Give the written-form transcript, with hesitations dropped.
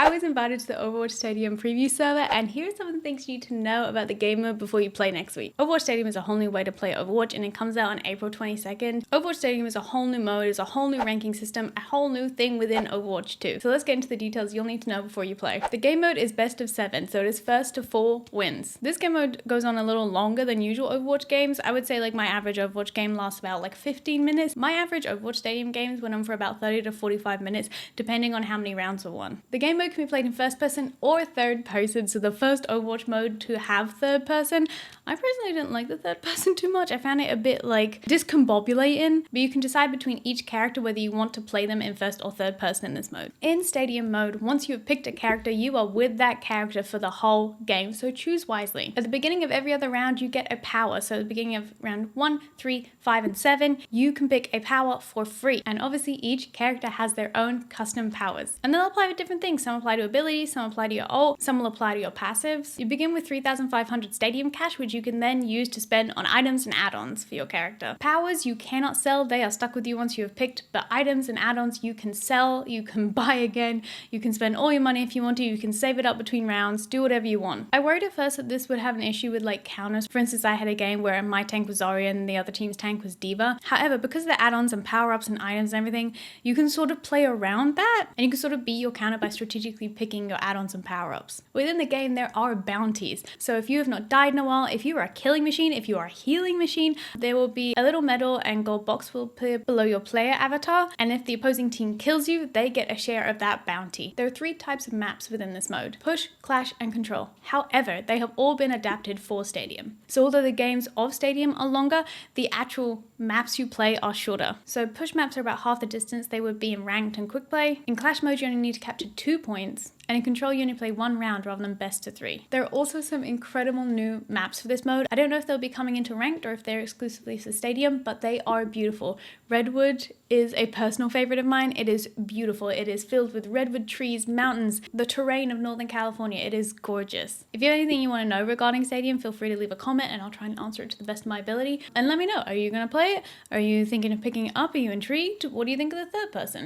I was invited to the Overwatch Stadium preview server, and here are some of the things you need to know about the game mode before you play next week. Overwatch Stadium is a whole new way to play Overwatch, and it comes out on April 22nd. Overwatch Stadium is a whole new mode, is a whole new ranking system, a whole new thing within Overwatch 2. So let's get into the details you'll need to know before you play. The game mode is best of 7, so it is first to 4 wins. This game mode goes on a little longer than usual Overwatch games. I would say like my average Overwatch game lasts about like 15 minutes. My average Overwatch Stadium games went on for about 30 to 45 minutes, depending on how many rounds were won. The game mode can be played in first person or third person, so the first Overwatch mode to have third person. I personally didn't like the third person too much. I found it a bit like discombobulating, but you can decide between each character whether you want to play them in first or third person in this mode. In Stadium mode, once you have picked a character, you are with that character for the whole game, so choose wisely. At the beginning of every other round, you get a power. So at the beginning of round 1, 3, 5, and 7, you can pick a power for free. And obviously each character has their own custom powers. And they'll apply to different things. Some apply to abilities, some apply to your ult, some will apply to your passives. You begin with 3,500 Stadium cash, which you can then use to spend on items and add-ons for your character. Powers you cannot sell, they are stuck with you once you have picked, but items and add-ons you can sell, you can buy again, you can spend all your money if you want to, you can save it up between rounds, do whatever you want. I worried at first that this would have an issue with like counters. For instance, I had a game where my tank was Zarya and the other team's tank was Diva. However, because of the add-ons and power-ups and items and everything, you can sort of play around that, and you can sort of be your counter by strategically picking your add-ons and power-ups. Within the game, there are bounties. So if you have not died in a while, if you are a killing machine, if you are a healing machine, there will be a little medal and gold box will appear below your player avatar, and if the opposing team kills you, they get a share of that bounty. There are 3 types of maps within this mode: push, clash, and control. However, they have all been adapted for Stadium. So although the games of Stadium are longer, the actual maps you play are shorter. So push maps are about half the distance they would be in ranked and quick play. In clash mode, you only need to capture 2 points. And in control, you only play 1 round rather than best of 3. There are also some incredible new maps for this mode. I don't know if they'll be coming into ranked or if they're exclusively for Stadium, but they are beautiful. Redwood is a personal favorite of mine. It is beautiful. It is filled with redwood trees, mountains, the terrain of Northern California. It is gorgeous. If you have anything you want to know regarding Stadium, feel free to leave a comment and I'll try and answer it to the best of my ability. And let me know, are you going to play it? Are you thinking of picking it up? Are you intrigued? What do you think of the third person?